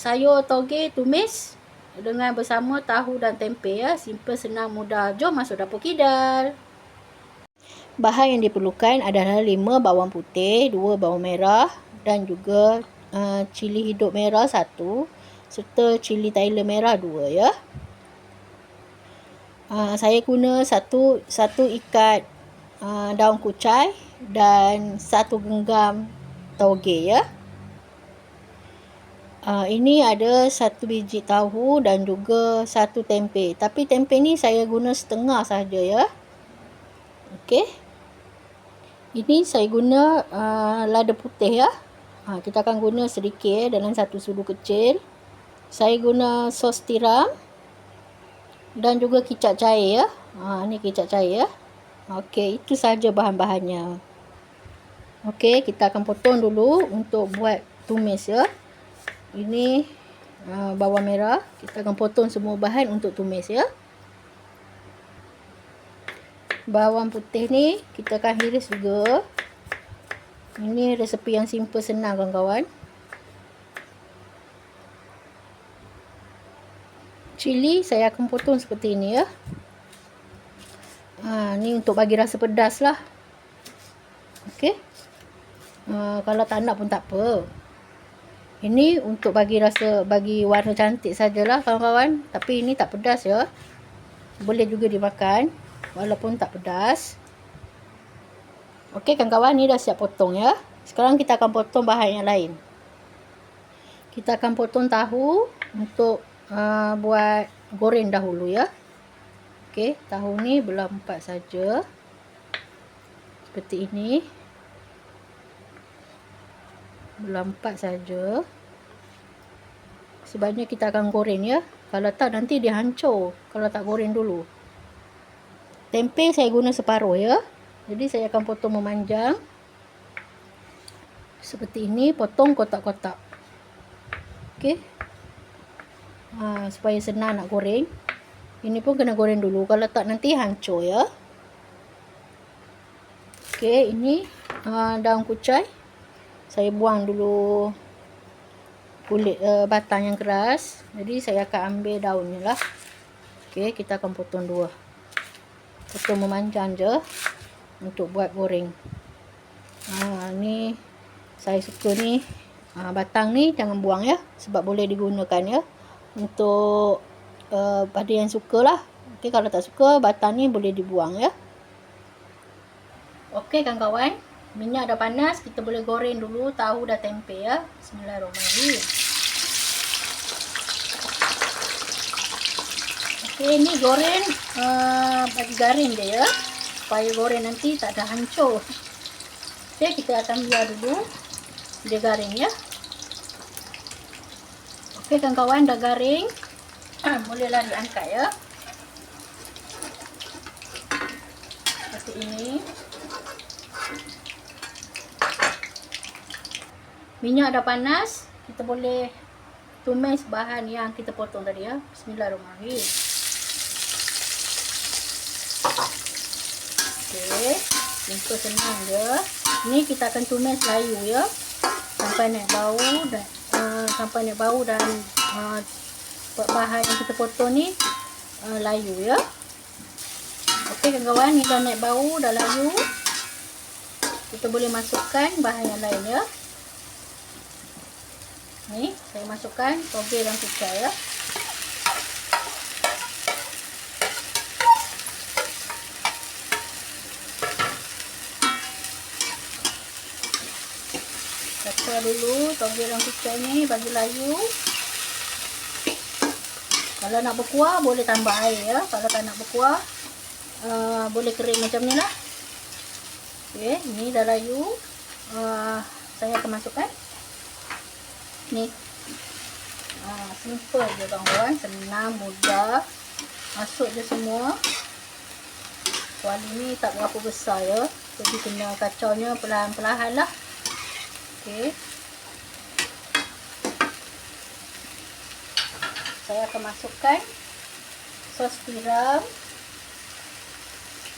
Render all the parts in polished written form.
sayur toge tumis dengan bersama tahu dan tempe ya. Simple, senang, mudah. Jom masuk dapur Kidal. Bahan yang diperlukan adalah 5 bawang putih, 2 bawang merah dan juga cili hidup merah 1 serta cili Thailand merah 2 ya. Saya guna satu ikat daun kucai dan 1 genggam toge ya. Ini ada 1 biji tahu dan juga 1 tempe. Tapi tempe ni saya guna setengah saja ya. Okey. Ini saya guna lada putih ya. Kita akan guna sedikit dalam 1 sudu kecil. Saya guna sos tiram dan juga kicap cair ya. Ni kicap cair ya. Okey, itu saja bahan-bahannya. Okey, kita akan potong dulu untuk buat tumis ya. Ini bawang merah. Kita akan potong semua bahan untuk tumis ya. Bawang putih ni kita akan hiris juga. Ini resepi yang simple, senang kawan-kawan. Cili saya akan potong seperti ini ya. Ni untuk bagi rasa pedas lah. Okey. Kalau tak nak pun tak apa. Ini untuk bagi warna cantik sajalah kawan-kawan. Tapi ini tak pedas ya. Boleh juga dimakan walaupun tak pedas. Okey kawan-kawan, ni dah siap potong ya. Sekarang kita akan potong bahan yang lain. Kita akan potong tahu untuk buat goreng dahulu ya. Okey, tahu ni belah 4 saja. Seperti ini. Belah 4 saja. Sebabnya kita akan goreng ya. Kalau tak nanti dia hancur kalau tak goreng dulu. Tempe saya guna separuh ya. Jadi saya akan potong memanjang. Seperti ini, potong kotak-kotak. Okey. Supaya senang nak goreng. Ini pun kena goreng dulu, kalau tak nanti hancur ya. Okey, ini daun kucai. Saya buang dulu kulit batang yang keras. Jadi saya akan ambil daunnya lah. Okey, kita akan potong 2. Potong memanjang je untuk buat goreng. Ni saya suka ni. Batang ni jangan buang ya, sebab boleh digunakan ya. Untuk pada yang suka lah. Okey, kalau tak suka batang ni boleh dibuang ya. Okey kawan-kawan, minyak dah panas, kita boleh goreng dulu tahu dan tempe ya. Bismillahirrahmanirrahim. Okey, ni goreng bagi garing dia ya. Supaya goreng nanti tak ada hancur. Okey, kita akan biar dulu dia garing ya. Okey kawan-kawan, dah garing. Bolehlah diangkat ya. Seperti ini. Minyak dah panas, kita boleh tumis bahan yang kita potong tadi ya. Bismillahirrahmanirrahim. Okey, simple, senang je. Ni kita akan tumis layu ya. Sampai naik bau dan bahan yang kita potong ni layu ya. Okey kawan-kawan, ni dah naik bau, dah layu. Kita boleh masukkan bahan yang lain ya. Ni saya masukkan toge dan kucai ya. Kacau dulu toge dan kucai ni bagi layu. Kalau nak berkuah boleh tambah air ya. Kalau tak nak berkuah boleh kering macam ni lah. Okey, ni dah layu. Saya akan masukkan ni. Simple je kawan-kawan, senang, mudah. Masuk je semua. Kuali ni tak berapa besar ya. Jadi kena kacaunya perlahan-perlahan lah. Okey. Saya akan masukkan sos tiram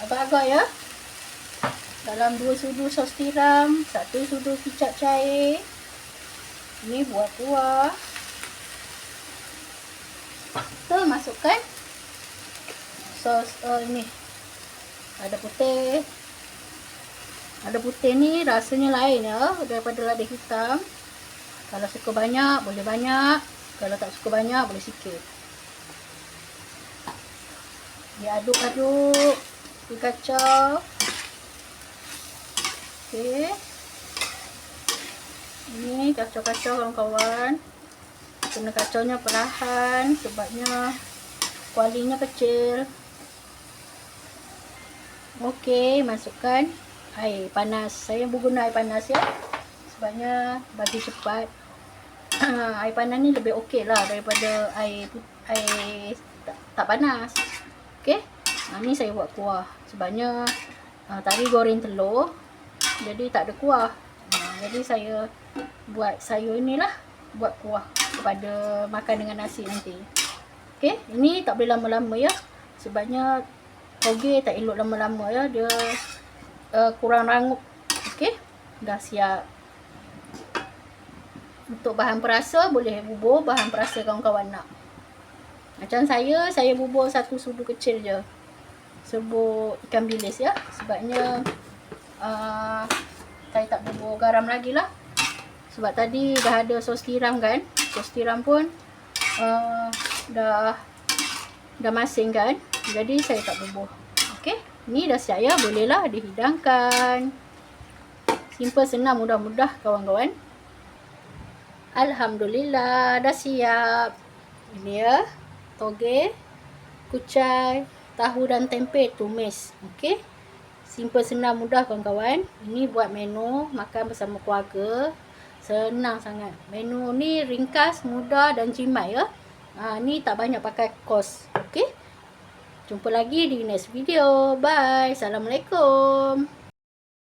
agak-agak ya. Dalam 2 sudu sos tiram, 1 sudu kicap cair. Ini buah kuah. Kita masukkan sos ini. Lada putih. Lada putih ni rasanya lain ya daripada lada hitam. Kalau suka banyak boleh banyak, kalau tak suka banyak boleh sikit. Diaduk-aduk, dikacau. Okey. Ini kacau-kacau kawan-kawan. Kena kacaunya perlahan sebabnya kualinya kecil. Okey, masukkan air panas. Saya guna air panas ya. Sebabnya bagi cepat. Air panas ni lebih okey lah daripada air tak panas. Okey. Ni saya buat kuah. Sebabnya tadi goreng telur. Jadi tak ada kuah. Jadi saya buat sayur inilah. Buat kuah kepada makan dengan nasi nanti. Okey. Ini tak boleh lama-lama ya. Sebabnya toge tak elok lama-lama ya. Dia kurang rangup. Okey. Dah siap. Untuk bahan perasa boleh bubur bahan perasa kawan-kawan nak. Macam saya bubur satu sudu kecil je. Serbuk ikan bilis ya. Sebabnya saya tak bubur garam lagi lah. Sebab tadi dah ada sos tiram kan. Sos tiram pun dah masing kan. Jadi saya tak bubur. Okey. Ni dah siap ya. Bolehlah dihidangkan. Simple, senang, mudah-mudah kawan-kawan. Alhamdulillah dah siap. Ini ya. Toge, kucai, tahu dan tempe tumis. Okey. Simple, senang, mudah kawan-kawan. Ini buat menu makan bersama keluarga. Senang sangat. Menu ni ringkas, mudah dan jimat ya. Ni tak banyak pakai kos. Okey. Jumpa lagi di next video. Bye. Assalamualaikum.